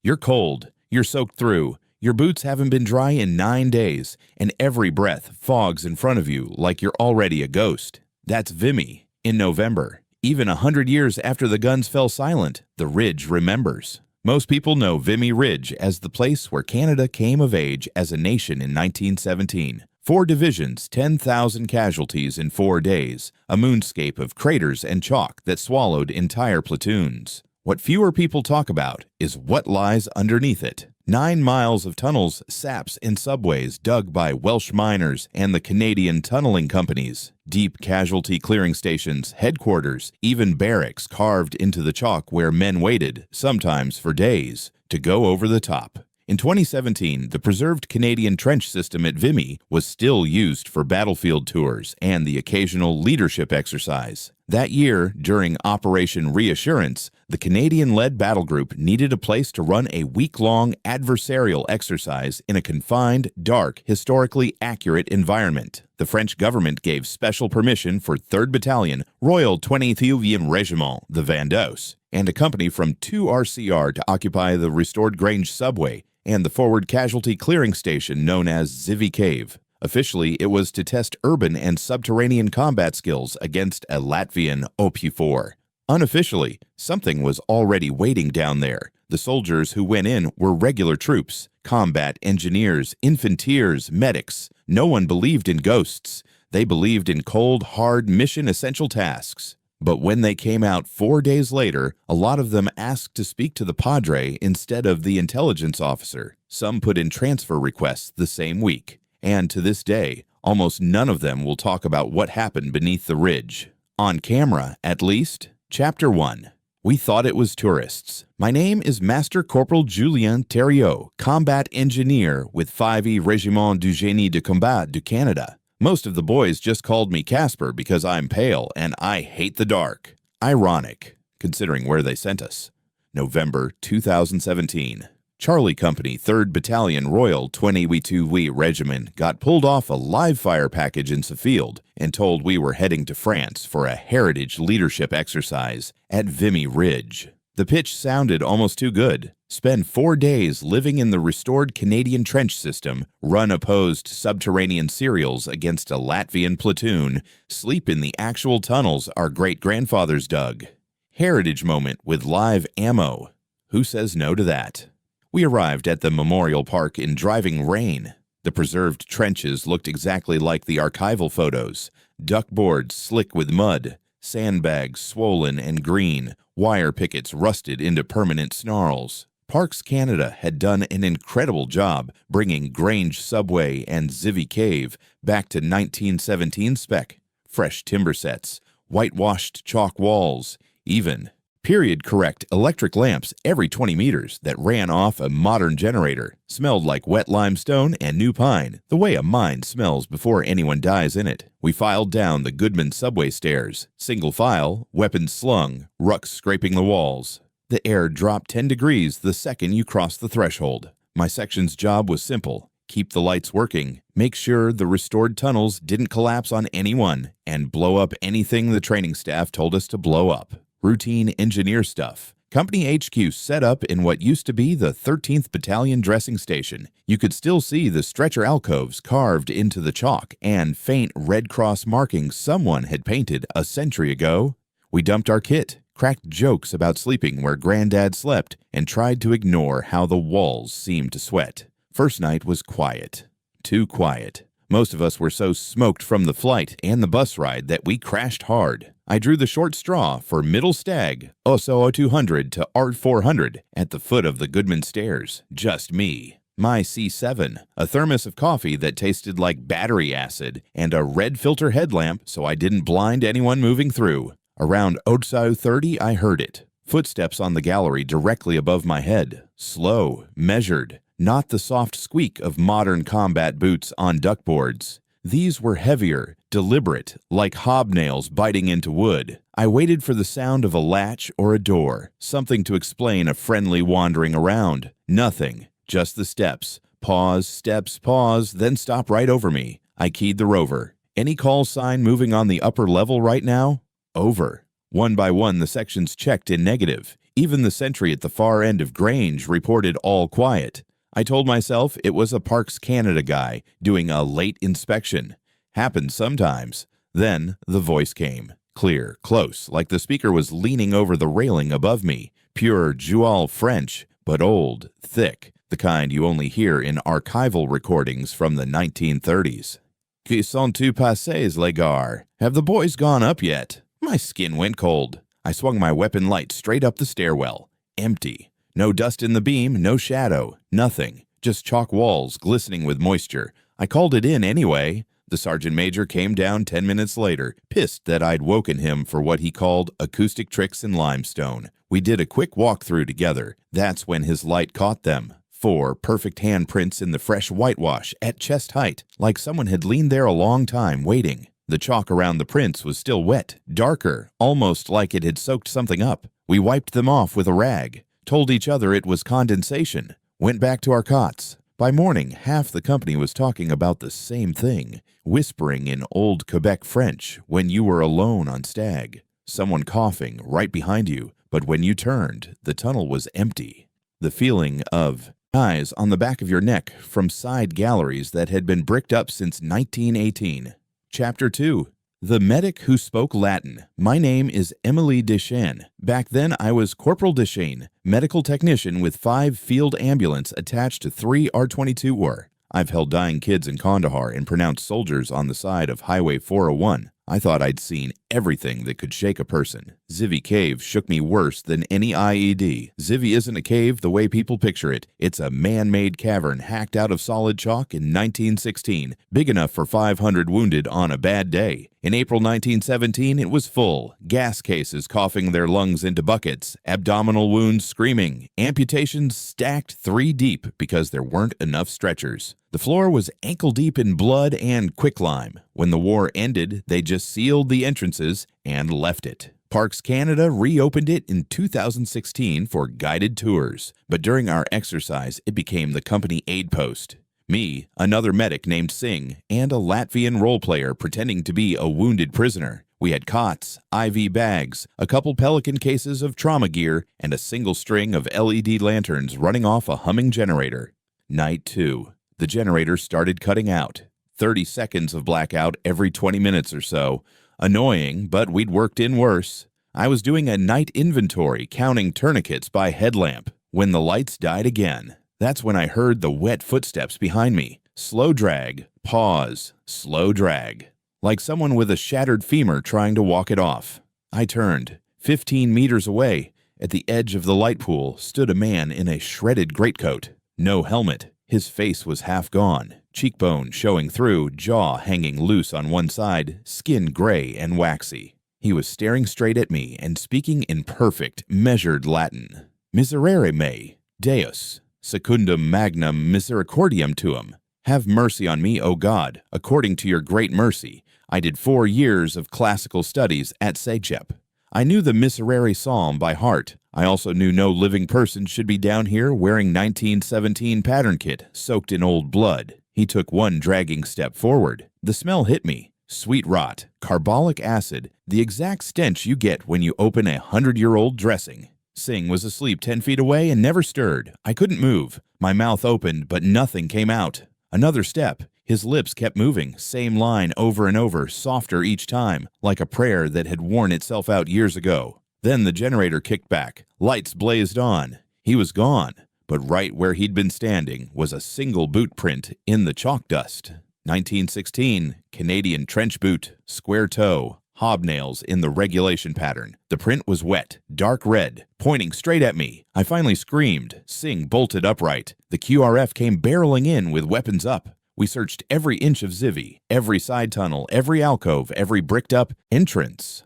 You're cold, you're soaked through, your boots haven't been dry in 9 days, and every breath fogs in front of you like you're already a ghost. That's Vimy in November. Even 100 years after the guns fell silent, the Ridge remembers. Most people know Vimy Ridge as the place where Canada came of age as a nation in 1917. 4 divisions, 10,000 casualties in 4 days, a moonscape of craters and chalk that swallowed entire platoons. What fewer people talk about is what lies underneath it. 9 miles of tunnels, saps, and subways dug by Welsh miners and the Canadian tunneling companies. Deep casualty clearing stations, headquarters, even barracks carved into the chalk where men waited, sometimes for days, to go over the top. In 2017, the preserved Canadian trench system at Vimy was still used for battlefield tours and the occasional leadership exercise. That year, during Operation Reassurance, the Canadian-led battle group needed a place to run a week-long adversarial exercise in a confined, dark, historically accurate environment. The French government gave special permission for 3rd Battalion, Royal 23e Regiment, the Vandos, and a company from 2 RCR to occupy the restored Grange subway and the forward casualty clearing station known as Zivy Cave. Officially, it was to test urban and subterranean combat skills against a Latvian OP-4. Unofficially, something was already waiting down there. The soldiers who went in were regular troops, combat engineers, infanteers, medics. No one believed in ghosts. They believed in cold, hard, mission-essential tasks. But when they came out 4 days later, a lot of them asked to speak to the padre instead of the intelligence officer. Some put in transfer requests the same week. And to this day, almost none of them will talk about what happened beneath the ridge. On camera, at least. Chapter 1. We thought it was tourists. My name is Master Corporal Julien Thériault, combat engineer with 5e Régiment du Génie de Combat du Canada. Most of the boys just called me Casper because I'm pale and I hate the dark. Ironic, considering where they sent us. November 2017. Charlie Company, 3rd Battalion Royal 22e Regiment got pulled off a live-fire package in Suffield and told we were heading to France for a heritage leadership exercise at Vimy Ridge. The pitch sounded almost too good. Spend 4 days living in the restored Canadian trench system, run opposed subterranean serials against a Latvian platoon, sleep in the actual tunnels our great-grandfathers dug. Heritage moment with live ammo. Who says no to that? We arrived at the memorial park in driving rain. The preserved trenches looked exactly like the archival photos. Duckboards slick with mud, sandbags swollen and green, wire pickets rusted into permanent snarls. Parks Canada had done an incredible job bringing Grange Subway and Zivy Cave back to 1917 spec. Fresh timber sets, whitewashed chalk walls, even period-correct electric lamps every 20 meters that ran off a modern generator. Smelled like wet limestone and new pine, the way a mine smells before anyone dies in it. We filed down the Goodman subway stairs. Single file, weapons slung, rucks scraping the walls. The air dropped 10 degrees the second you crossed the threshold. My section's job was simple. Keep the lights working, make sure the restored tunnels didn't collapse on anyone, and blow up anything the training staff told us to blow up. Routine engineer stuff. Company HQ set up in what used to be the 13th Battalion dressing station. You could still see the stretcher alcoves carved into the chalk and faint Red Cross markings someone had painted a century ago. We dumped our kit, cracked jokes about sleeping where Granddad slept, and tried to ignore how the walls seemed to sweat. First night was quiet. Too quiet. Most of us were so smoked from the flight and the bus ride that we crashed hard. I drew the short straw for Middle Stag, OSO 200 to ART 400 at the foot of the Goodman Stairs. Just me. My C7, a thermos of coffee that tasted like battery acid, and a red filter headlamp so I didn't blind anyone moving through. Around OSO 30, I heard it. Footsteps on the gallery directly above my head. Slow, measured. Not the soft squeak of modern combat boots on duckboards. These were heavier, deliberate, like hobnails biting into wood. I waited for the sound of a latch or a door, something to explain a friendly wandering around. Nothing, just the steps. Pause, steps, pause, then stop right over me. I keyed the rover. Any call sign moving on the upper level right now? Over. One by one, the sections checked in negative. Even the sentry at the far end of Grange reported all quiet. I told myself it was a Parks Canada guy doing a late inspection. Happens sometimes. Then the voice came. Clear, close, like the speaker was leaning over the railing above me. Pure Joual French, but old, thick, the kind you only hear in archival recordings from the 1930s. "Qui sont-tu passés, les gars? Have the boys gone up yet?" My skin went cold. I swung my weapon light straight up the stairwell. Empty. No dust in the beam, no shadow, nothing. Just chalk walls glistening with moisture. I called it in anyway. The sergeant major came down 10 minutes later, pissed that I'd woken him for what he called acoustic tricks in limestone. We did a quick walkthrough together. That's when his light caught them. 4 perfect handprints in the fresh whitewash at chest height, like someone had leaned there a long time waiting. The chalk around the prints was still wet, darker, almost like it had soaked something up. We wiped them off with a rag, told each other it was condensation, went back to our cots. By morning, half the company was talking about the same thing, whispering in old Quebec French when you were alone on stag. Someone coughing right behind you, but when you turned, the tunnel was empty. The feeling of eyes on the back of your neck from side galleries that had been bricked up since 1918. Chapter 2. The Medic Who Spoke Latin. My name is Emily Deschênes. Back then I was Corporal Deschênes, medical technician with 5 field ambulance attached to 3 R-22 or. I've held dying kids in Kandahar and pronounced soldiers on the side of Highway 401. I thought I'd seen everything that could shake a person. Zivy Cave shook me worse than any IED. Zivy isn't a cave the way people picture it. It's a man-made cavern hacked out of solid chalk in 1916, big enough for 500 wounded on a bad day. In April 1917, it was full. Gas cases coughing their lungs into buckets, abdominal wounds screaming, amputations stacked 3 deep because there weren't enough stretchers. The floor was ankle-deep in blood and quicklime. When the war ended, they just sealed the entrances and left it. Parks Canada reopened it in 2016 for guided tours, but during our exercise, it became the company aid post. Me, another medic named Singh, and a Latvian role player pretending to be a wounded prisoner. We had cots, IV bags, a couple Pelican cases of trauma gear, and a single string of LED lanterns running off a humming generator. Night 2. The generator started cutting out. 30 seconds of blackout every 20 minutes or so. Annoying, but we'd worked in worse. I was doing a night inventory, counting tourniquets by headlamp, when the lights died again. That's when I heard the wet footsteps behind me. Slow drag, pause, slow drag. Like someone with a shattered femur trying to walk it off. I turned. 15 meters away, at the edge of the light pool, stood a man in a shredded greatcoat. No helmet. His face was half gone, cheekbone showing through, jaw hanging loose on one side, skin gray and waxy. He was staring straight at me and speaking in perfect, measured Latin. Miserere me, Deus, secundum magnum misericordiam tuum. Have mercy on me, O God, according to your great mercy. I did 4 years of classical studies at SEGEP. I knew the Miserere Psalm by heart. I also knew no living person should be down here wearing 1917 pattern kit soaked in old blood. He took one dragging step forward. The smell hit me. Sweet rot, carbolic acid, the exact stench you get when you open a 100-year-old dressing. Singh was asleep 10 feet away and never stirred. I couldn't move. My mouth opened, but nothing came out. Another step. His lips kept moving, same line over and over, softer each time, like a prayer that had worn itself out years ago. Then the generator kicked back. Lights blazed on. He was gone, but right where he'd been standing was a single boot print in the chalk dust. 1916, Canadian trench boot, square toe, hobnails in the regulation pattern. The print was wet, dark red, pointing straight at me. I finally screamed. Singh bolted upright. The QRF came barreling in with weapons up. We searched every inch of Zivy, every side tunnel, every alcove, every bricked-up entrance.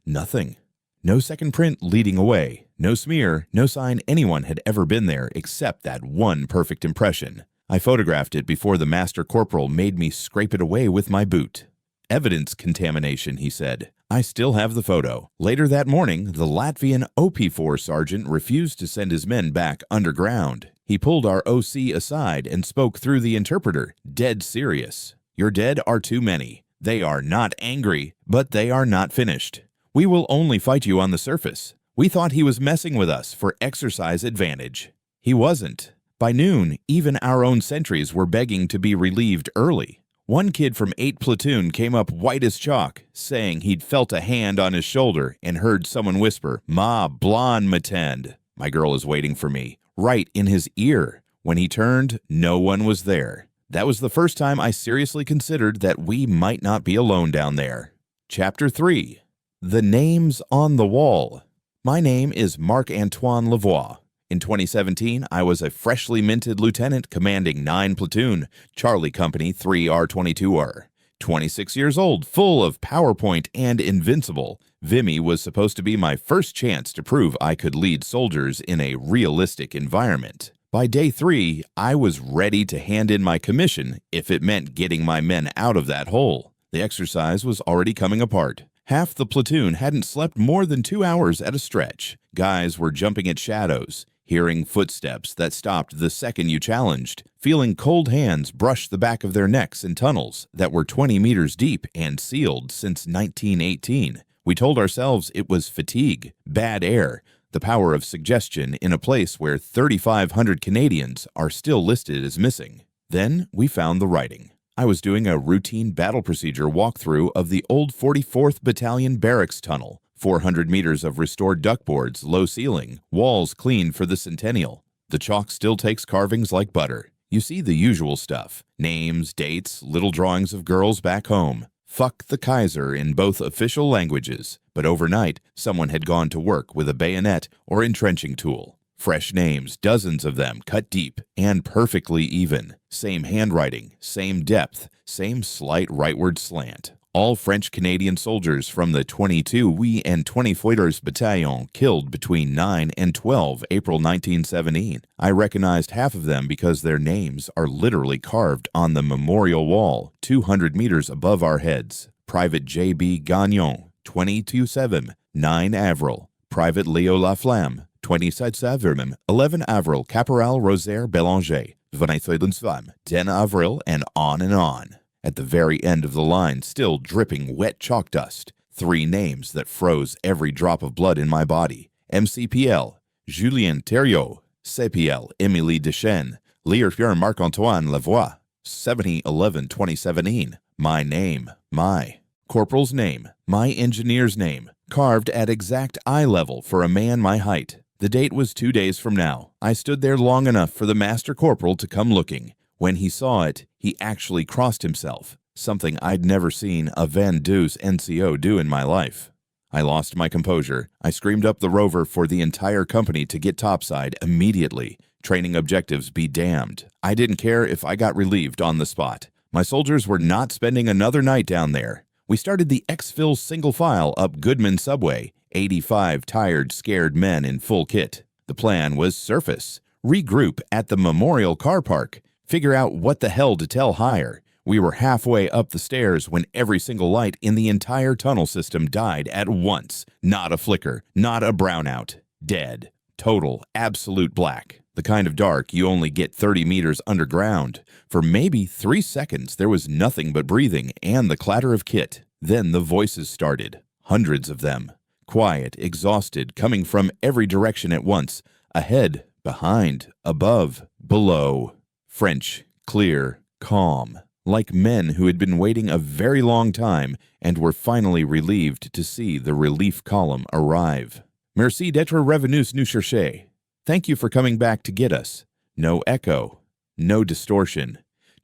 Nothing. No second print leading away. No smear, no sign anyone had ever been there except that one perfect impression. I photographed it before the master corporal made me scrape it away with my boot. Evidence contamination, he said. I still have the photo. Later that morning, the Latvian OP4 sergeant refused to send his men back underground. He pulled our OC aside and spoke through the interpreter, dead serious. Your dead are too many. They are not angry, but they are not finished. We will only fight you on the surface. We thought he was messing with us for exercise advantage. He wasn't. By noon, even our own sentries were begging to be relieved early. One kid from 8 Platoon came up white as chalk, saying he'd felt a hand on his shoulder and heard someone whisper, "Ma blonde m'tend." My girl is waiting for me, right in his ear. When he turned, no one was there. That was the first time I seriously considered that we might not be alone down there. Chapter 3. The Names on the Wall. My name is Marc-Antoine Lavoie. In 2017, I was a freshly minted lieutenant commanding 9 Platoon, Charlie Company 3R22R. 26 years old, full of PowerPoint and invincible, Vimy was supposed to be my first chance to prove I could lead soldiers in a realistic environment. By day 3, I was ready to hand in my commission if it meant getting my men out of that hole. The exercise was already coming apart. Half the platoon hadn't slept more than 2 hours at a stretch. Guys were jumping at shadows, hearing footsteps that stopped the second you challenged, feeling cold hands brush the back of their necks in tunnels that were 20 meters deep and sealed since 1918. We told ourselves it was fatigue, bad air, the power of suggestion in a place where 3,500 Canadians are still listed as missing. Then we found the writing. I was doing a routine battle procedure walkthrough of the old 44th Battalion Barracks Tunnel, 400 meters of restored duckboards, low ceiling, walls cleaned for the centennial. The chalk still takes carvings like butter. You see the usual stuff: names, dates, little drawings of girls back home. Fuck the Kaiser in both official languages. But overnight, someone had gone to work with a bayonet or entrenching tool. Fresh names, dozens of them, cut deep and perfectly even. Same handwriting, same depth, same slight rightward slant. All French-Canadian soldiers from the 22 Oui and 24th Battalion killed between 9 and 12 April 1917. I recognized half of them because their names are literally carved on the memorial wall 200 meters above our heads. Private J.B. Gagnon, 22/7, 9 Avril. Private Leo Laflamme, 27/7, 11 Avril. Caporal Rosaire Bélanger, 23/7, 10 Avril, and on. At the very end of the line, still dripping wet chalk dust, 3 names that froze every drop of blood in my body. MCPL, Julien Thériault. CPL, Émilie Deschênes. Lieutenant Marc-Antoine Lavoie, 70/11/2017. My name, my corporal's name, my engineer's name, carved at exact eye level for a man my height. The date was 2 days from now. I stood there long enough for the master corporal to come looking. When he saw it, he actually crossed himself, something I'd never seen a Van Du's NCO do in my life. I lost my composure. I screamed up the rover for the entire company to get topside immediately. Training objectives be damned. I didn't care if I got relieved on the spot. My soldiers were not spending another night down there. We started the exfil single file up Goodman Subway, 85 tired, scared men in full kit. The plan was surface, regroup at the Memorial Car Park, figure out what the hell to tell higher. We were halfway up the stairs when every single light in the entire tunnel system died at once. Not a flicker, not a brownout. Dead. Total, absolute black. The kind of dark you only get 30 meters underground. For maybe 3 seconds, there was nothing but breathing and the clatter of kit. Then the voices started. Hundreds of them. Quiet, exhausted, coming from every direction at once. Ahead, behind, above, below. French, clear, calm, like men who had been waiting a very long time and were finally relieved to see the relief column arrive. Merci d'être revenus nous chercher. Thank you for coming back to get us. No echo, no distortion,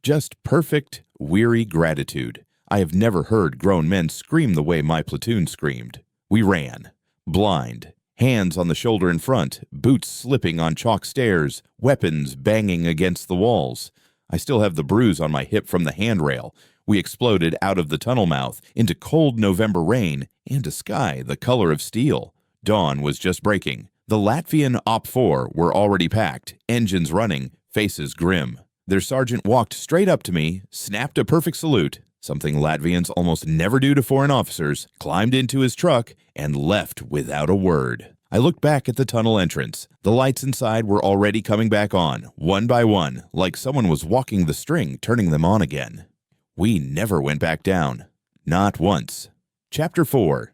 just perfect, weary gratitude. I have never heard grown men scream the way my platoon screamed. We ran, blind, hands on the shoulder in front, boots slipping on chalk stairs, weapons banging against the walls. I still have the bruise on my hip from the handrail. We exploded out of the tunnel mouth into cold November rain and a sky the color of steel. Dawn was just breaking. The Latvian Op-4 were already packed, engines running, faces grim. Their sergeant walked straight up to me, snapped a perfect salute, something Latvians almost never do to foreign officers, climbed into his truck, and left without a word. I looked back at the tunnel entrance. The lights inside were already coming back on, one by one, like someone was walking the string, turning them on again. We never went back down. Not once. Chapter 4.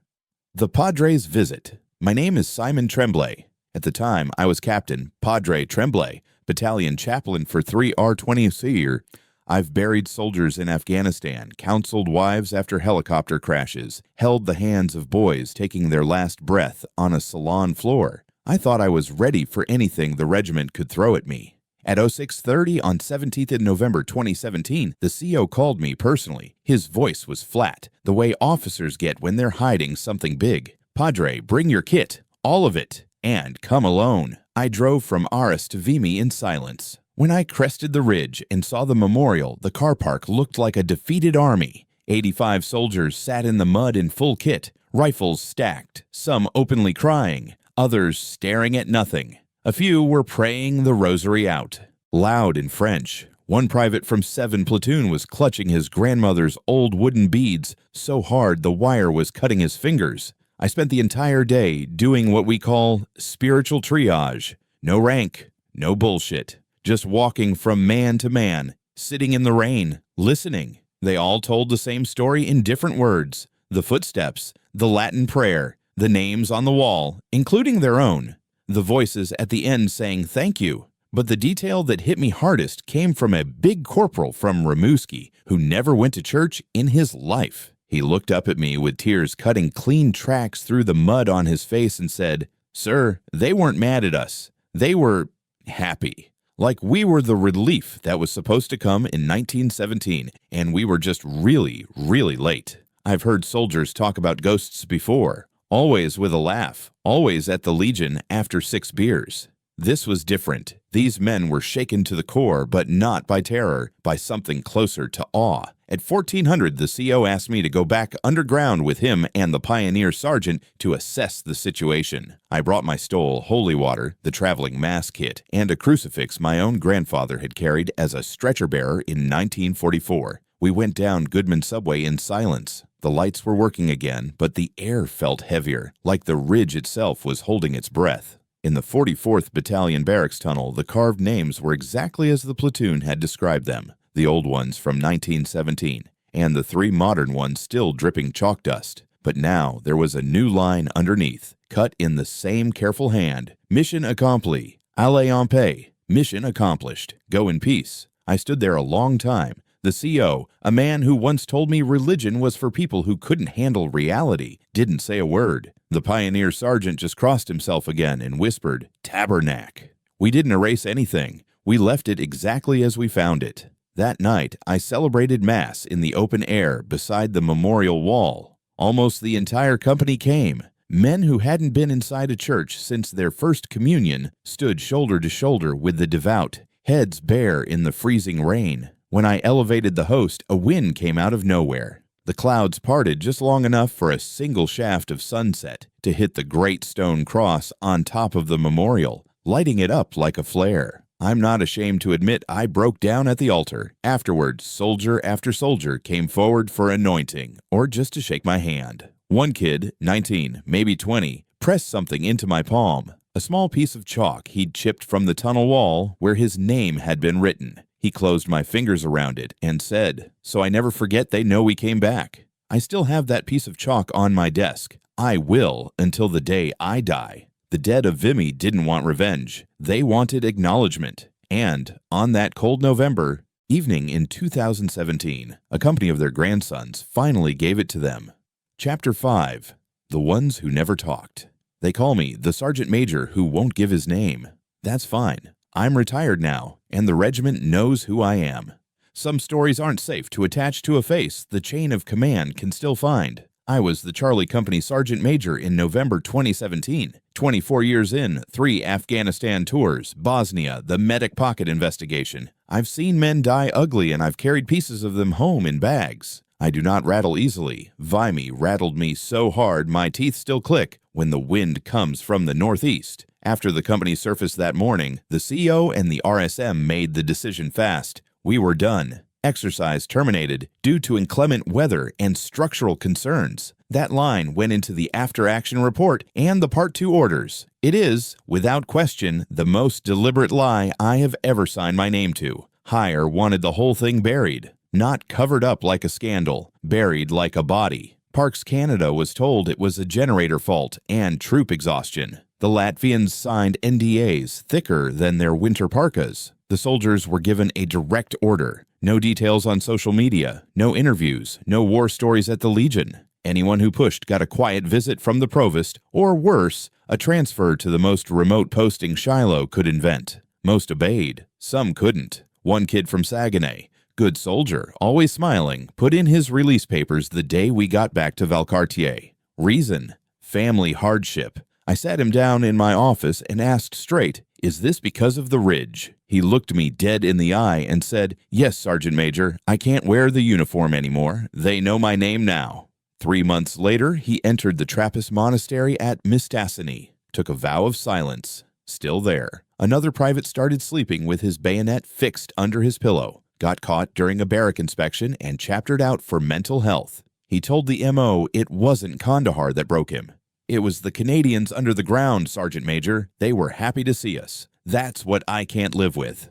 The Padres Visit. My name is Simon Tremblay. At the time, I was Captain Padre Tremblay, battalion chaplain for 3R20 Seer. I've buried soldiers in Afghanistan, counseled wives after helicopter crashes, held the hands of boys taking their last breath on a salon floor. I thought I was ready for anything the regiment could throw at me. At 06:30 on 17th of November 2017, the CO called me personally. His voice was flat, the way officers get when they're hiding something big. Padre, bring your kit, all of it, and come alone. I drove from Arras to Vimy in silence. When I crested the ridge and saw the memorial, the car park looked like a defeated army. 85 soldiers sat in the mud in full kit, rifles stacked, some openly crying, others staring at nothing. A few were praying the rosary out, loud in French. One private from 7 Platoon was clutching his grandmother's old wooden beads so hard the wire was cutting his fingers. I spent the entire day doing what we call spiritual triage. No rank, no bullshit. Just walking from man to man, sitting in the rain, listening. They all told the same story in different words. The footsteps, the Latin prayer, the names on the wall, including their own. The voices at the end saying thank you. But the detail that hit me hardest came from a big corporal from Rimouski who never went to church in his life. He looked up at me with tears cutting clean tracks through the mud on his face and said, "Sir, they weren't mad at us. They were happy. Like we were the relief that was supposed to come in 1917, and we were just really, really late." I've heard soldiers talk about ghosts before, always with a laugh, always at the Legion after 6 beers. This was different. These men were shaken to the core, but not by terror, by something closer to awe. At 1400, the CO asked me to go back underground with him and the pioneer sergeant to assess the situation. I brought my stole, holy water, the traveling mass kit, and a crucifix my own grandfather had carried as a stretcher bearer in 1944. We went down Goodman Subway in silence. The lights were working again, but the air felt heavier, like the ridge itself was holding its breath. In the 44th Battalion Barracks Tunnel, the carved names were exactly as the platoon had described them, the old ones from 1917, and the 3 modern ones still dripping chalk dust. But now there was a new line underneath, cut in the same careful hand. Mission accompli. Allez en paix. Mission accomplished. Go in peace. I stood there a long time. The CO, a man who once told me religion was for people who couldn't handle reality, didn't say a word. The pioneer sergeant just crossed himself again and whispered, "Tabernacle." We didn't erase anything. We left it exactly as we found it. That night, I celebrated Mass in the open air beside the memorial wall. Almost the entire company came. Men who hadn't been inside a church since their first communion stood shoulder to shoulder with the devout, heads bare in the freezing rain. When I elevated the host, a wind came out of nowhere. The clouds parted just long enough for a single shaft of sunset to hit the great stone cross on top of the memorial, lighting it up like a flare. I'm not ashamed to admit I broke down at the altar. Afterwards, soldier after soldier came forward for anointing, or just to shake my hand. One kid, 19, maybe 20, pressed something into my palm, a small piece of chalk he'd chipped from the tunnel wall where his name had been written. He closed my fingers around it and said, "So I never forget they know we came back." I still have that piece of chalk on my desk. I will until the day I die. The dead of Vimy didn't want revenge. They wanted acknowledgement. And on that cold November evening in 2017, a company of their grandsons finally gave it to them. Chapter 5. The Ones Who Never Talked. They call me the Sergeant Major who won't give his name. That's fine. I'm retired now, and the regiment knows who I am. Some stories aren't safe to attach to a face the chain of command can still find. I was the Charlie Company Sergeant Major in November 2017. 24 years in, 3 Afghanistan tours, Bosnia, the medic pocket investigation. I've seen men die ugly, and I've carried pieces of them home in bags. I do not rattle easily. Vimy rattled me so hard my teeth still click when the wind comes from the northeast. After the company surfaced that morning, the CO and the RSM made the decision fast. We were done. Exercise terminated due to inclement weather and structural concerns. That line went into the after-action report and the Part 2 orders. It is, without question, the most deliberate lie I have ever signed my name to. Higher wanted the whole thing buried, not covered up like a scandal, buried like a body. Parks Canada was told it was a generator fault and troop exhaustion. The Latvians signed NDAs thicker than their winter parkas. The soldiers were given a direct order. No details on social media, no interviews, no war stories at the Legion. Anyone who pushed got a quiet visit from the provost, or worse, a transfer to the most remote posting Shiloh could invent. Most obeyed, some couldn't. One kid from Saguenay, good soldier, always smiling, put in his release papers the day we got back to Valcartier. Reason: family hardship. I sat him down in my office and asked straight, "Is this because of the ridge?" He looked me dead in the eye and said, "Yes, Sergeant Major, I can't wear the uniform anymore. They know my name now." 3 months later, he entered the Trappist monastery at Mistassini, took a vow of silence. Still there. Another private started sleeping with his bayonet fixed under his pillow, got caught during a barrack inspection and chaptered out for mental health. He told the MO it wasn't Kandahar that broke him. "It was the Canadians under the ground, Sergeant Major. They were happy to see us. That's what I can't live with."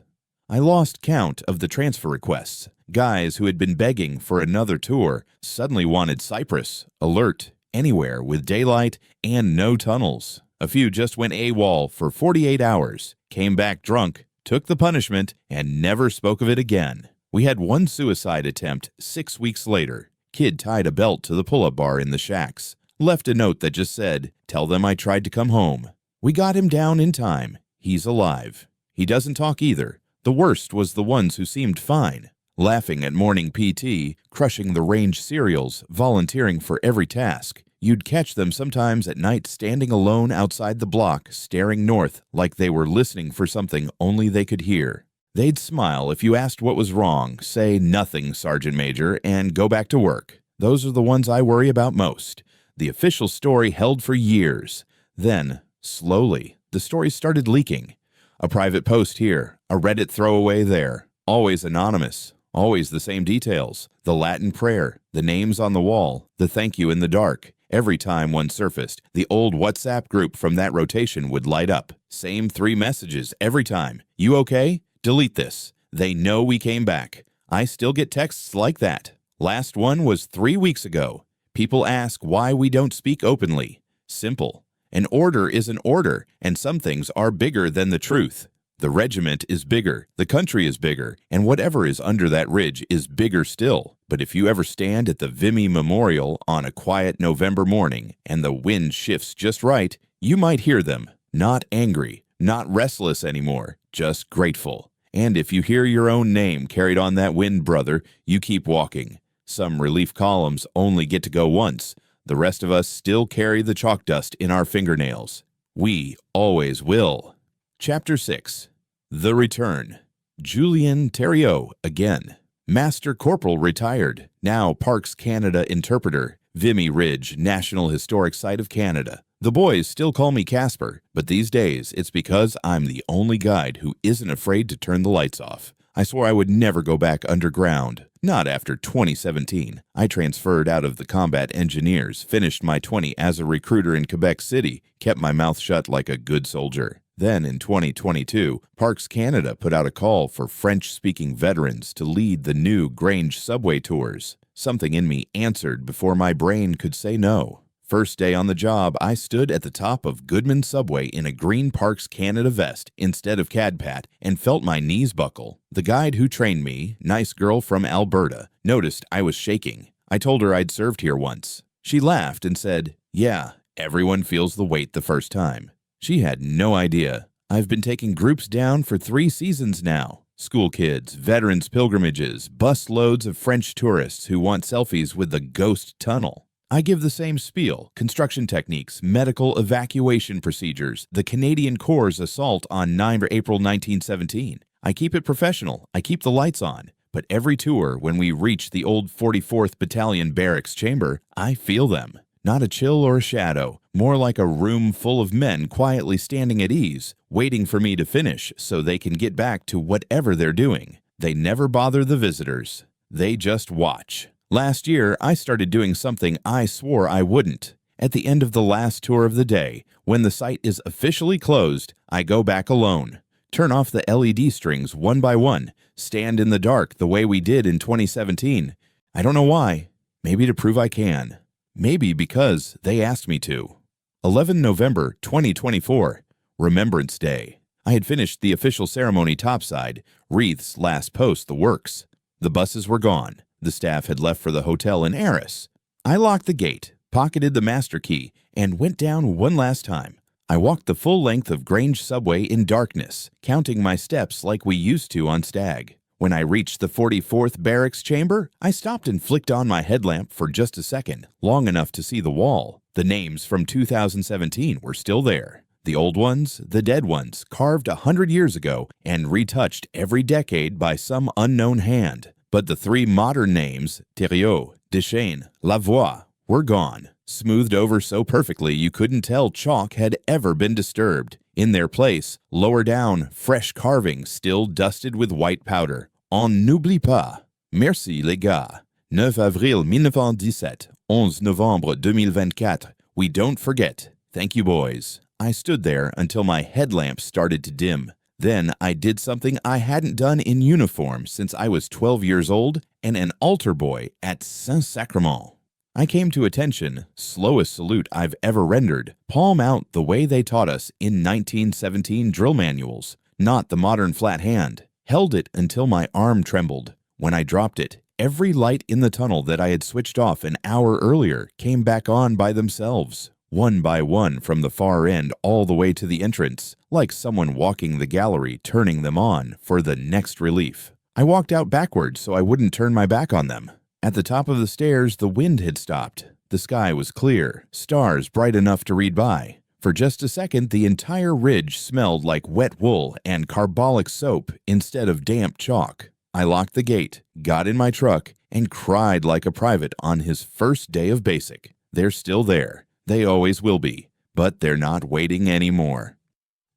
I lost count of the transfer requests. Guys who had been begging for another tour suddenly wanted Cyprus, alert, anywhere with daylight and no tunnels. A few just went AWOL for 48 hours, came back drunk, took the punishment, and never spoke of it again. We had one suicide attempt 6 weeks later. Kid tied a belt to the pull-up bar in the shacks. Left a note that just said, "Tell them I tried to come home." We got him down in time. He's alive. He doesn't talk either. The worst was the ones who seemed fine. Laughing at morning PT, crushing the range cereals, volunteering for every task. You'd catch them sometimes at night standing alone outside the block, staring north like they were listening for something only they could hear. They'd smile if you asked what was wrong, say nothing, Sergeant Major, and go back to work. Those are the ones I worry about most. The official story held for years. Then, slowly, the story started leaking. A private post here, a Reddit throwaway there. Always anonymous, always the same details. The Latin prayer, the names on the wall, the thank you in the dark. Every time one surfaced, the old WhatsApp group from that rotation would light up. Same 3 messages every time. "You okay? Delete this. They know we came back." I still get texts like that. Last one was 3 weeks ago. People ask why we don't speak openly. Simple. An order is an order, and some things are bigger than the truth. The regiment is bigger, the country is bigger, and whatever is under that ridge is bigger still. But if you ever stand at the Vimy Memorial on a quiet November morning and the wind shifts just right, you might hear them. Not angry, not restless anymore, just grateful. And if you hear your own name carried on that wind, brother, you keep walking. Some relief columns only get to go once. The rest of us still carry the chalk dust in our fingernails. We always will. Chapter 6. The Return. Julien Thériault again. Master Corporal retired, now Parks Canada interpreter, Vimy Ridge, National Historic Site of Canada. The boys still call me Casper, but these days it's because I'm the only guide who isn't afraid to turn the lights off. I swore I would never go back underground. Not after 2017. I transferred out of the combat engineers, finished my 20 as a recruiter in Quebec City, kept my mouth shut like a good soldier. Then in 2022, Parks Canada put out a call for French-speaking veterans to lead the new Grange subway tours. Something in me answered before my brain could say no. First day on the job, I stood at the top of Goodman Subway in a green Parks Canada vest instead of CADPAT and felt my knees buckle. The guide who trained me, nice girl from Alberta, noticed I was shaking. I told her I'd served here once. She laughed and said, "Yeah, everyone feels the weight the first time." She had no idea. I've been taking groups down for 3 seasons now. School kids, veterans pilgrimages, bus loads of French tourists who want selfies with the ghost tunnel. I give the same spiel, construction techniques, medical evacuation procedures, the Canadian Corps' assault on 9 April 1917. I keep it professional, I keep the lights on. But every tour, when we reach the old 44th Battalion barracks chamber, I feel them. Not a chill or a shadow, more like a room full of men quietly standing at ease, waiting for me to finish so they can get back to whatever they're doing. They never bother the visitors. They just watch. Last year, I started doing something I swore I wouldn't. At the end of the last tour of the day, when the site is officially closed, I go back alone. Turn off the LED strings one by one. Stand in the dark the way we did in 2017. I don't know why. Maybe to prove I can. Maybe because they asked me to. 11 November 2024, Remembrance Day. I had finished the official ceremony topside, wreaths, last post, the works. The buses were gone. The staff had left for the hotel in Arras. I locked the gate, pocketed the master key, and went down one last time. I walked the full length of Grange subway in darkness, counting my steps like we used to on Stag. When I reached the 44th barracks chamber, I stopped and flicked on my headlamp for just a second, long enough to see the wall. The names from 2017 were still there. The old ones, the dead ones, carved 100 years ago and retouched every decade by some unknown hand. But the three modern names, Thériault, Deschênes, Lavoie, were gone, smoothed over so perfectly you couldn't tell chalk had ever been disturbed. In their place, lower down, fresh carvings still dusted with white powder. On n'oublie pas. Merci les gars. 9 avril 1917, 11 novembre 2024. We don't forget. Thank you, boys. I stood there until my headlamp started to dim. Then I did something I hadn't done in uniform since I was 12 years old and an altar boy at Saint-Sacrement. I came to attention, slowest salute I've ever rendered, palm out the way they taught us in 1917 drill manuals, not the modern flat hand. Held it until my arm trembled. When I dropped it, every light in the tunnel that I had switched off an hour earlier came back on by themselves, one by one from the far end all the way to the entrance, like someone walking the gallery turning them on for the next relief. I walked out backwards so I wouldn't turn my back on them. At the top of the stairs, the wind had stopped. The sky was clear, stars bright enough to read by. For just a second, the entire ridge smelled like wet wool and carbolic soap instead of damp chalk. I locked the gate, got in my truck, and cried like a private on his first day of basic. They're still there. They always will be, but they're not waiting anymore.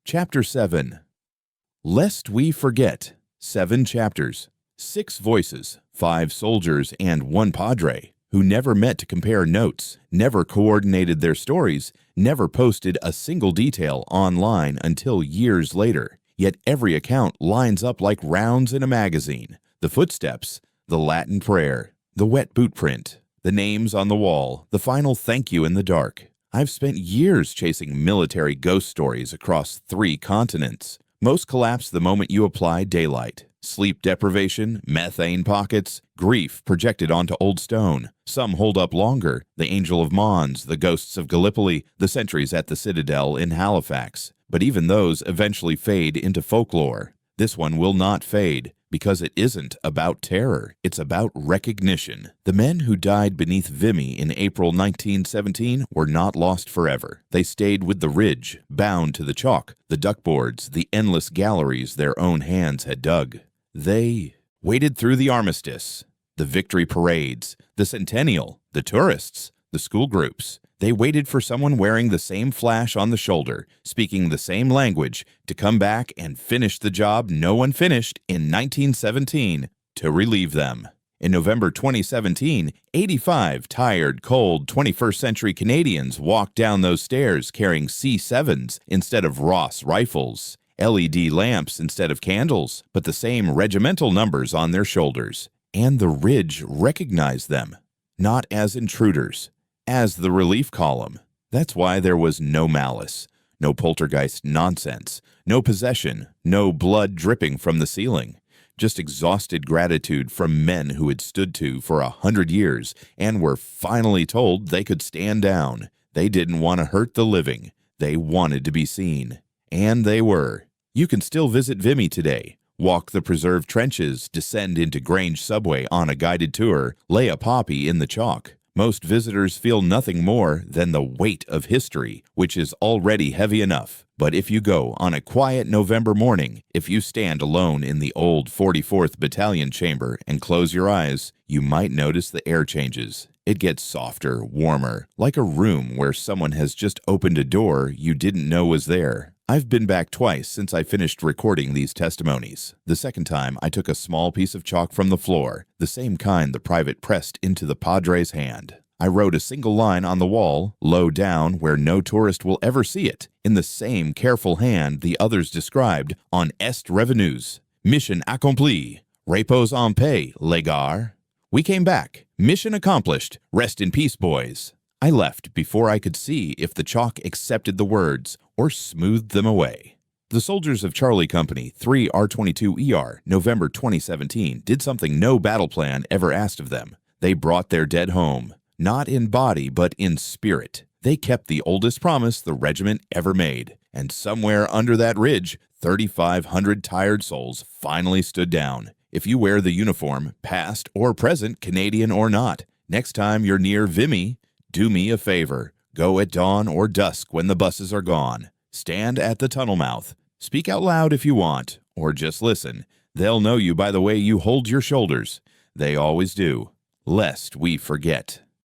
Chapter 7. Lest we forget. 7 chapters. 6 voices, 5 soldiers, and 1 padre, who never met to compare notes, never coordinated their stories, never posted a single detail online until years later. Yet every account lines up like rounds in a magazine. The footsteps, the Latin prayer, the wet boot print, the names on the wall, the final thank you in the dark. I've spent years chasing military ghost stories across 3 continents. Most collapse the moment you apply daylight. Sleep deprivation, methane pockets, grief projected onto old stone. Some hold up longer. The Angel of Mons, the ghosts of Gallipoli, the sentries at the Citadel in Halifax. But even those eventually fade into folklore. This one will not fade, because it isn't about terror. It's about recognition. The men who died beneath Vimy in April 1917 were not lost forever. They stayed with the ridge, bound to the chalk, the duckboards, the endless galleries their own hands had dug. They waited through the armistice, the victory parades, the centennial, the tourists, the school groups. They waited for someone wearing the same flash on the shoulder, speaking the same language, to come back and finish the job no one finished in 1917, to relieve them. In November 2017, 85 tired, cold 21st century Canadians walked down those stairs carrying C7s instead of Ross rifles, LED lamps instead of candles, but the same regimental numbers on their shoulders. And the ridge recognized them, not as intruders, as the relief column. That's why there was no malice, no poltergeist nonsense, no possession, no blood dripping from the ceiling. Just exhausted gratitude from men who had stood to for 100 years and were finally told they could stand down. They didn't want to hurt the living. They wanted to be seen. And they were. You can still visit Vimy today. Walk the preserved trenches, descend into Grange subway on a guided tour, lay a poppy in the chalk. Most visitors feel nothing more than the weight of history, which is already heavy enough. But if you go on a quiet November morning, if you stand alone in the old 44th Battalion chamber and close your eyes, you might notice the air changes. It gets softer, warmer, like a room where someone has just opened a door you didn't know was there. I've been back twice since I finished recording these testimonies. The second time, I took a small piece of chalk from the floor, the same kind the private pressed into the padre's hand. I wrote a single line on the wall, low down where no tourist will ever see it, in the same careful hand the others described on Est Revenus. Mission accompli. Repose en paix, les gars. We came back. Mission accomplished. Rest in peace, boys. I left before I could see if the chalk accepted the words or smoothed them away. The soldiers of Charlie Company 3 R22ER, November 2017, did something no battle plan ever asked of them. They brought their dead home, not in body but in spirit. They kept the oldest promise the regiment ever made, and somewhere under that ridge, 3,500 tired souls finally stood down. If you wear the uniform, past or present, Canadian or not, next time you're near Vimy, do me a favor. Go at dawn or dusk when the buses are gone. Stand at the tunnel mouth. Speak out loud if you want, or just listen. They'll know you by the way you hold your shoulders. They always do, lest we forget.